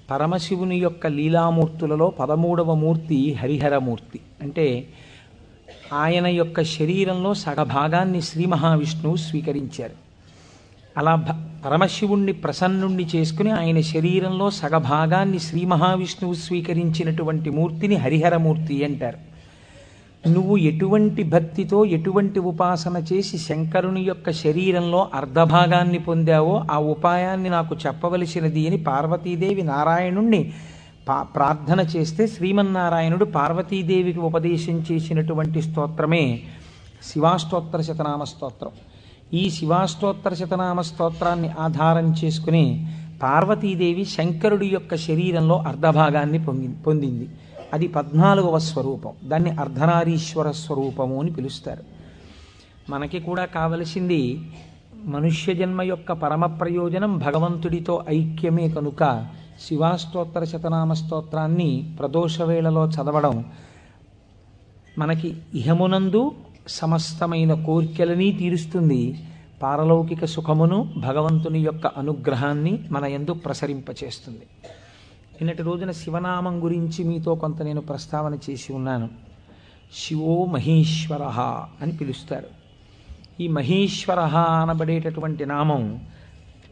పరమశివుని యొక్క లీలామూర్తులలో 13వ మూర్తి హరిహరమూర్తి. అంటే ఆయన యొక్క శరీరంలో సగభాగాన్ని శ్రీ మహావిష్ణువు స్వీకరించారు. అలా పరమశివుణ్ణి ప్రసన్నుణ్ణి చేసుకుని ఆయన శరీరంలో సగభాగాన్ని శ్రీ మహావిష్ణువు స్వీకరించినటువంటి మూర్తిని హరిహరమూర్తి అంటారు. నువ్వు ఎటువంటి భక్తితో ఎటువంటి ఉపాసన చేసి శంకరుని యొక్క శరీరంలో అర్ధభాగాన్ని పొందావో ఆ ఉపాయాన్ని నాకు చెప్పవలసినది అని పార్వతీదేవి నారాయణుణ్ణి ప్రార్థన చేస్తే శ్రీమన్నారాయణుడు పార్వతీదేవికి ఉపదేశం చేసినటువంటి స్తోత్రమే శివాష్టోత్తర శతనామ స్తోత్రం. ఈ శివాష్టోత్తర శతనామ స్తోత్రాన్ని ఆధారం చేసుకుని పార్వతీదేవి శంకరుడి యొక్క శరీరంలో అర్ధభాగాన్ని పొందింది. అది 14వ స్వరూపం. దాన్ని అర్ధనారీశ్వర స్వరూపము అని పిలుస్తారు. మనకి కూడా కావలసింది మనుష్య జన్మ యొక్క పరమ ప్రయోజనం భగవంతుడితో ఐక్యమే కనుక శివాష్టోత్తర శతనామ స్తోత్రాన్ని ప్రదోషవేళలో చదవడం మనకి ఇహమునందు సమస్తమైన కోర్కెలని తీరుస్తుంది, పారలౌకిక సుఖమును భగవంతుని యొక్క అనుగ్రహాన్ని మన యందు ప్రసరింపచేస్తుంది. నిన్నటి రోజున శివనామం గురించి మీతో కొంత నేను ప్రస్తావన చేసి ఉన్నాను. శివో మహేశ్వర అని పిలుస్తారు. ఈ మహేశ్వర అనబడేటటువంటి నామం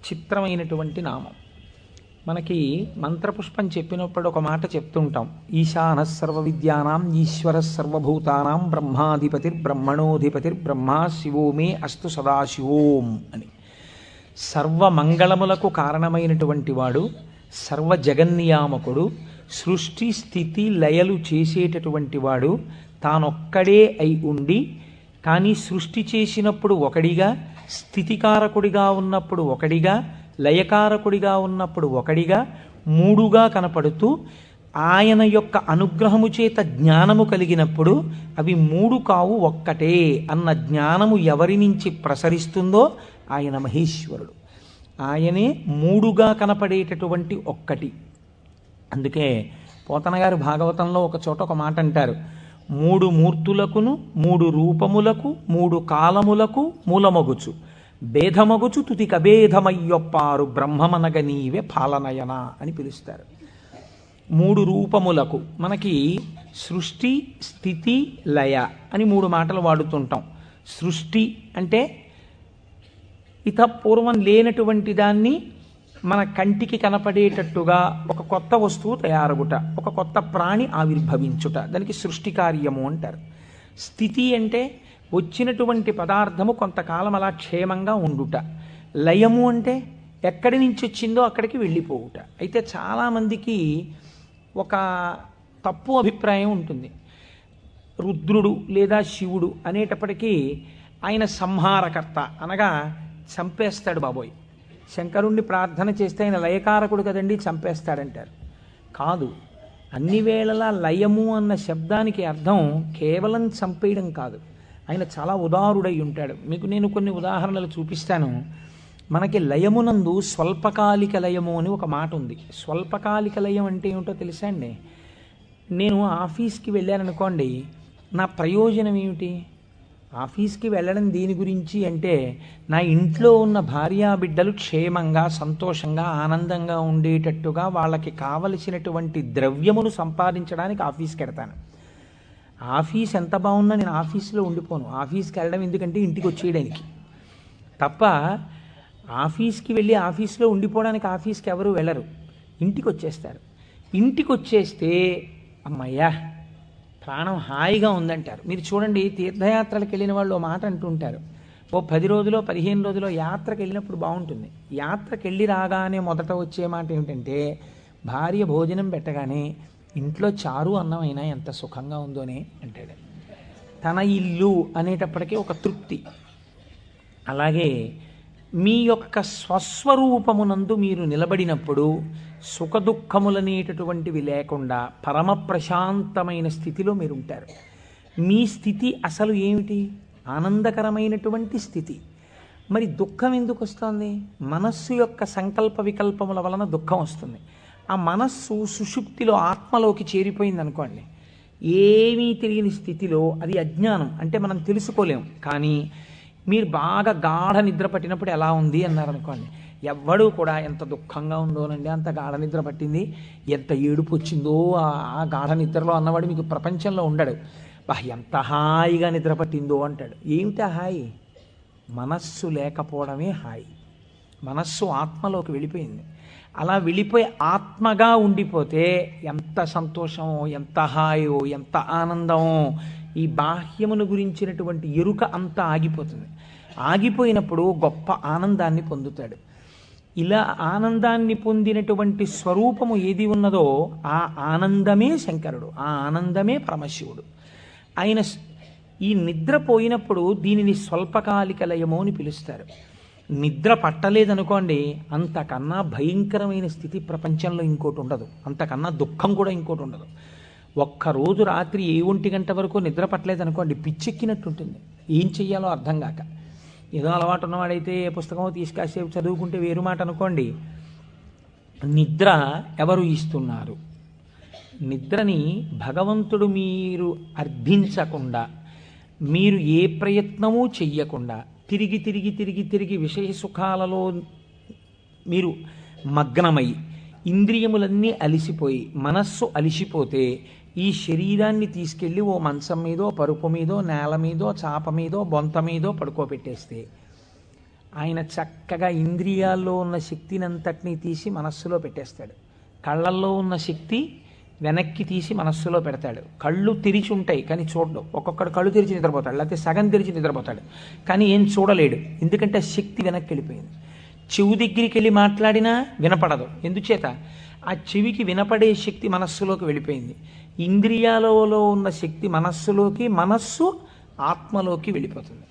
చిత్రమైనటువంటి నామం. మనకి మంత్రపుష్పం చెప్పినప్పుడు ఒక మాట చెప్తుంటాం, ఈశాన సర్వ విద్యానాం ఈశ్వర సర్వభూతానాం బ్రహ్మాధిపతిర్బ్రహ్మణోధిపతిర్బ్రహ్మ శివో మే అస్తు సదాశివోం అని. సర్వమంగళములకు కారణమైనటువంటి వాడు, సర్వ జగన్నియామకుడు, సృష్టి స్థితి లయలు చేసేటటువంటి వాడు తానొక్కడే అయి ఉండి కానీ సృష్టి చేసినప్పుడు ఒకడిగా, స్థితికారకుడిగా ఉన్నప్పుడు ఒకడిగా, లయకారకుడిగా ఉన్నప్పుడు ఒకడిగా, మూడుగా కనపడుతూ ఆయన యొక్క అనుగ్రహము చేత జ్ఞానము కలిగినప్పుడు అవి మూడు కావు ఒక్కటే అన్న జ్ఞానము ఎవరి నుంచి ప్రసరిస్తుందో ఆయన మహేశ్వరుడు. ఆయనే మూడుగా కనపడేటటువంటి ఒక్కటి. అందుకే పోతన గారు భాగవతంలో ఒక చోట ఒక మాట అంటారు, 3 మూర్తులకును 3 రూపములకు 3 కాలములకు మూలమగుచు భేదమగుచు తుది కభేదమయ్యొప్పారు బ్రహ్మమనగ నీవే పాలనయన అని పిలుస్తారు. 3 రూపములకు మనకి సృష్టి స్థితి లయ అని 3 మాటలు వాడుతుంటాం. సృష్టి అంటే పూర్వం లేనటువంటి దాన్ని మన కంటికి కనపడేటట్టుగా ఒక కొత్త వస్తువు తయారగుట, ఒక కొత్త ప్రాణి ఆవిర్భవించుట, దానికి సృష్టి కార్యము అంటారు. స్థితి అంటే వచ్చినటువంటి పదార్థము కొంతకాలం అలా క్షేమంగా ఉండుట. లయము అంటే ఎక్కడి నుంచి వచ్చిందో అక్కడికి వెళ్ళిపోవుట. అయితే చాలామందికి ఒక తప్పు అభిప్రాయం ఉంటుంది. రుద్రుడు లేదా శివుడు అనేటప్పటికీ ఆయన సంహారకర్త, అనగా చంపేస్తాడు బాబోయ్. శంకరుణ్ణి ప్రార్థన చేస్తే ఆయన లయకారకుడు కదండి, చంపేస్తాడంటారు. కాదు, అన్ని వేళలా లయము అన్న శబ్దానికి అర్థం కేవలం చంపేయడం కాదు. ఆయన చాలా ఉదారుడై ఉంటాడు. మీకు నేను కొన్ని ఉదాహరణలు చూపిస్తాను. మనకి లయమునందు స్వల్పకాలిక లయము అని ఒక మాట ఉంది. స్వల్పకాలిక లయం అంటే ఏమిటో తెలుసా అండి? నేను ఆఫీస్కి వెళ్ళాననుకోండి, నా ప్రయోజనం ఏమిటి? ఆఫీస్కి వెళ్ళడం దేని గురించి అంటే నా ఇంట్లో ఉన్న భార్యాబిడ్డలు క్షేమంగా సంతోషంగా ఆనందంగా ఉండేటట్టుగా వాళ్ళకి కావలసినటువంటి ద్రవ్యమును సంపాదించడానికి ఆఫీస్కి వెడతాను. ఆఫీస్ ఎంత బాగున్నా నేను ఆఫీస్లో ఉండిపోను. ఆఫీస్కి వెళ్ళడం ఎందుకంటే ఇంటికి వచ్చేయడానికి తప్ప. ఆఫీస్కి వెళ్ళి ఆఫీస్లో ఉండిపోవడానికి ఆఫీస్కి ఎవరు వెళ్ళరు, ఇంటికి వచ్చేస్తారు. ఇంటికి వచ్చేస్తే అమ్మయ్యా ప్రాణం హాయిగా ఉందంటారు. మీరు చూడండి, తీర్థయాత్రలకు వెళ్ళిన వాళ్ళు ఓ మాట అంటుంటారు, ఓ 10 రోజులో 15 రోజులో యాత్రకు వెళ్ళినప్పుడు బాగుంటుంది. యాత్రకు వెళ్ళి రాగానే మొదట వచ్చే మాట ఏమిటంటే భార్య భోజనం పెట్టగానే ఇంట్లో చారు అన్నం అయినా ఎంత సుఖంగా ఉందోనే అంటాడు. తన ఇల్లు అనేటప్పటికీ ఒక తృప్తి. అలాగే మీ యొక్క స్వస్వరూపమునందు మీరు నిలబడినప్పుడు సుఖదుఖములనేటటువంటివి లేకుండా పరమ ప్రశాంతమైన స్థితిలో మీరు ఉంటారు. మీ స్థితి అసలు ఏమిటి? ఆనందకరమైనటువంటి స్థితి. మరి దుఃఖం ఎందుకు వస్తుంది? మనస్సు యొక్క సంకల్ప వికల్పముల వలన దుఃఖం వస్తుంది. ఆ మనస్సు సుషుప్తిలో ఆత్మలోకి చేరిపోయింది అనుకోండి, ఏమీ తెలియని స్థితిలో, అది అజ్ఞానం అంటే మనం తెలుసుకోలేం. కానీ మీరు బాగా గాఢ నిద్ర పట్టినప్పుడు ఎలా ఉంది అన్నారనుకోండి, ఎవ్వడూ కూడా ఎంత దుఃఖంగా ఉందోనండి, అంత గాఢ నిద్ర పట్టింది, ఎంత ఏడుపు వచ్చిందో ఆ గాఢ నిద్రలో అన్నవాడు మీకు ప్రపంచంలో ఉండడు. ఎంత హాయిగా నిద్ర పట్టిందో అంటాడు. ఏమిటా హాయి? మనస్సు లేకపోవడమే హాయి. మనస్సు ఆత్మలోకి వెళ్ళిపోయింది. అలా వెళ్ళిపోయి ఆత్మగా ఉండిపోతే ఎంత సంతోషమో, ఎంత హాయో, ఎంత ఆనందమో. ఈ బాహ్యమును గురించినటువంటి ఎరుక అంతా ఆగిపోతుంది. ఆగిపోయినప్పుడు గొప్ప ఆనందాన్ని పొందుతాడు. ఇలా ఆనందాన్ని పొందినటువంటి స్వరూపము ఏది ఉన్నదో ఆ ఆనందమే శంకరుడు, ఆ ఆనందమే పరమశివుడు. ఆయన ఈ నిద్ర పోయినప్పుడు దీనిని స్వల్పకాలిక లయము అని పిలుస్తారు. నిద్ర పట్టలేదనుకోండి, అంతకన్నా భయంకరమైన స్థితి ప్రపంచంలో ఇంకోటి ఉండదు, అంతకన్నా దుఃఖం కూడా ఇంకోటి ఉండదు. ఒక్కరోజు రాత్రి 1 గంట వరకు నిద్ర పట్టలేదనుకోండి, పిచ్చెక్కినట్టుంటుంది, ఏం చెయ్యాలో అర్థం కాక. ఏదో అలవాటు ఉన్నవాడైతే పుస్తకం తీసుకాసేపు చదువుకుంటే వేరు మాట అనుకోండి. నిద్ర ఎవరు ఇస్తున్నారు? నిద్రని భగవంతుడు మీరు అర్థించకుండా, మీరు ఏ ప్రయత్నమూ చెయ్యకుండా తిరిగి తిరిగి తిరిగి తిరిగి విషయ సుఖాలలో మీరు మగ్నమై ఇంద్రియములన్నీ అలిసిపోయి మనస్సు అలిసిపోతే ఈ శరీరాన్ని తీసుకెళ్ళి ఓ మంచం మీదో, పరుపు మీదో, నేల మీదో, చాప మీదో, బొంత మీదో పడుకోబెట్టేస్తే ఆయన చక్కగా ఇంద్రియాల్లో ఉన్న శక్తిని అంతటినీ తీసి మనస్సులో పెట్టేస్తాడు. కళ్ళల్లో ఉన్న శక్తి వెనక్కి తీసి మనస్సులో పెడతాడు. కళ్ళు తెరిచి ఉంటాయి కానీ చూడడు. ఒక్కొక్కడు కళ్ళు తెరిచి నిద్రపోతాడు, లేకపోతే సగం తెరిచి నిద్రపోతాడు, కానీ ఏం చూడలేడు, ఎందుకంటే శక్తి వెనక్కి వెళ్ళిపోయింది. చెవు దగ్గరికి వెళ్ళి మాట్లాడినా వినపడదు, ఎందుచేత ఆ చెవికి వినపడే శక్తి మనస్సులోకి వెళ్ళిపోయింది. ఇంద్రియాలలో ఉన్న శక్తి మనస్సులోకి, మనస్సు ఆత్మలోకి వెళ్ళిపోతుంది.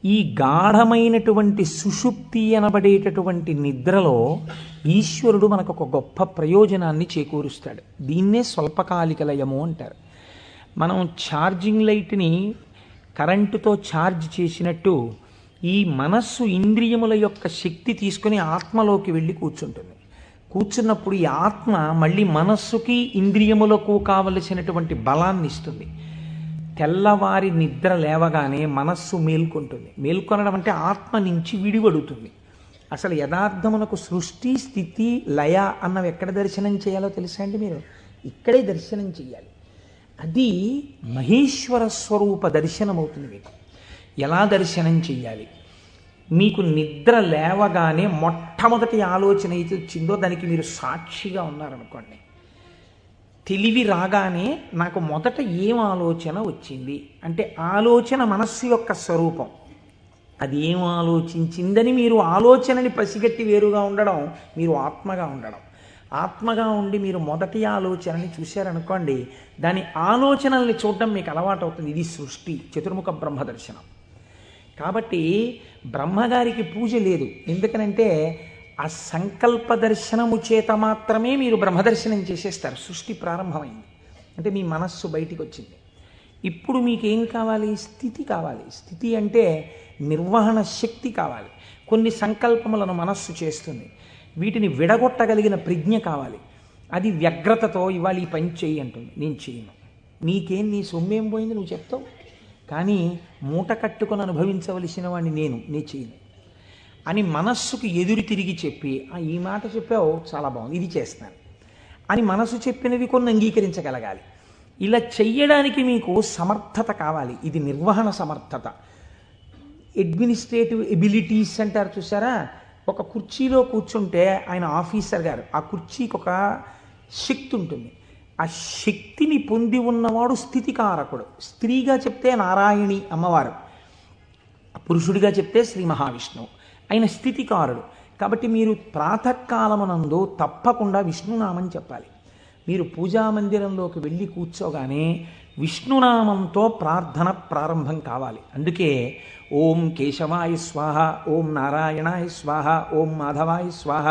ఈ గాఢమైనటువంటి సుషుప్తి అనబడేటటువంటి నిద్రలో ఈశ్వరుడు మనకు ఒక గొప్ప ప్రయోజనాన్ని చేకూరుస్తాడు. దీన్నే స్వల్పకాలిక లయము అంటారు. మనం ఛార్జింగ్ లైట్ని కరెంటుతో ఛార్జ్ చేసినట్టు ఈ మనస్సు ఇంద్రియముల యొక్క శక్తి తీసుకుని ఆత్మలోకి వెళ్ళి కూర్చుంటుంది. కూర్చున్నప్పుడు ఈ ఆత్మ మళ్ళీ మనస్సుకి ఇంద్రియములకు కావలసినటువంటి బలాన్ని ఇస్తుంది. తెల్లవారి నిద్ర లేవగానే మనస్సు మేల్కొంటుంది. మేల్కొనడం అంటే ఆత్మ నుంచి విడివడుతుంది. అసలు యథార్థమునకు సృష్టి, స్థితి, లయ అన్నవి ఎక్కడ దర్శనం చేయాలో తెలుసా అండి? మీరు ఇక్కడే దర్శనం చేయాలి. అది మహేశ్వర స్వరూప దర్శనం అవుతుంది. మీకు ఎలా దర్శనం చెయ్యాలి? మీకు నిద్ర లేవగానే మొట్టమొదటి ఆలోచన అయితే వచ్చిందో దానికి మీరు సాక్షిగా ఉన్నారనుకోండి. తెలివి రాగానే నాకు మొదట ఏం ఆలోచన వచ్చింది అంటే ఆలోచన మనస్సు యొక్క స్వరూపం. అది ఏం ఆలోచించిందని మీరు ఆలోచనని పసిగట్టి వేరుగా ఉండడం మీరు ఆత్మగా ఉండడం. ఆత్మగా ఉండి మీరు మొదటి ఆలోచనని చూశారనుకోండి, దాని ఆలోచనల్ని చూడడం మీకు అలవాటు అవుతుంది. ఇది సృష్టి, చతుర్ముఖ బ్రహ్మ దర్శనం. కాబట్టి బ్రహ్మగారికి పూజ లేదు. ఎందుకనంటే ఆ సంకల్ప దర్శనము చేత మాత్రమే మీరు బ్రహ్మదర్శనం చేసేస్తారు. సృష్టి ప్రారంభమైంది అంటే మీ మనస్సు బయటికి వచ్చింది. ఇప్పుడు మీకేం కావాలి? స్థితి కావాలి. స్థితి అంటే నిర్వహణ శక్తి కావాలి. కొన్ని సంకల్పములను మనస్సు చేస్తుంది, వీటిని విడగొట్టగలిగిన ప్రజ్ఞ కావాలి. అది వ్యగ్రతతో ఇవాళ ఈ పని చెయ్యి అంటుంది, నేను చేయను. నీకేం, నీ సొమ్మేం పోయింది నువ్వు చెప్తావు, కానీ మూట కట్టుకొని అనుభవించవలసిన వాడిని నేను చేయను అని మనస్సుకు ఎదురు తిరిగి చెప్పి, ఈ మాట చెప్పావు చాలా బాగుంది, ఇది చేస్తాను అని మనసు చెప్పినవి కొన్ని అంగీకరించగలగాలి. ఇలా చెయ్యడానికి మీకు సమర్థత కావాలి. ఇది నిర్వహణ సమర్థత. అడ్మినిస్ట్రేటివ్ ఎబిలిటీస్ అంటారు చూసారా? ఒక కుర్చీలో కూర్చుంటే ఆయన ఆఫీసర్ గారు, ఆ కుర్చీకి ఒక శక్తి ఉంటుంది. ఆ శక్తిని పొంది ఉన్నవాడు స్థితికారకుడు. స్త్రీగా చెప్తే నారాయణి అమ్మవారు, పురుషుడిగా చెప్తే శ్రీ మహావిష్ణువు. ఆయన స్థితికారుడు. కాబట్టి మీరు ప్రాతకాలమునందు తప్పకుండా విష్ణునామం చెప్పాలి. మీరు పూజామందిరంలోకి వెళ్ళి కూర్చోగానే విష్ణునామంతో ప్రార్థన ప్రారంభం కావాలి. అందుకే ఓం కేశవాయ స్వాహ, ఓం నారాయణాయ స్వాహ, ఓం మాధవాయ స్వాహ,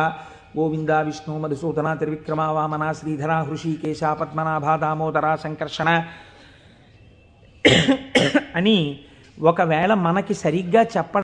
గోవింద విష్ణు మధుసూదన త్రివిక్రమ వామన శ్రీధర హృషికేశ పద్మనాభ దామోదర సంకర్షణ అని ఒకవేళ మనకి సరిగ్గా చెప్పడం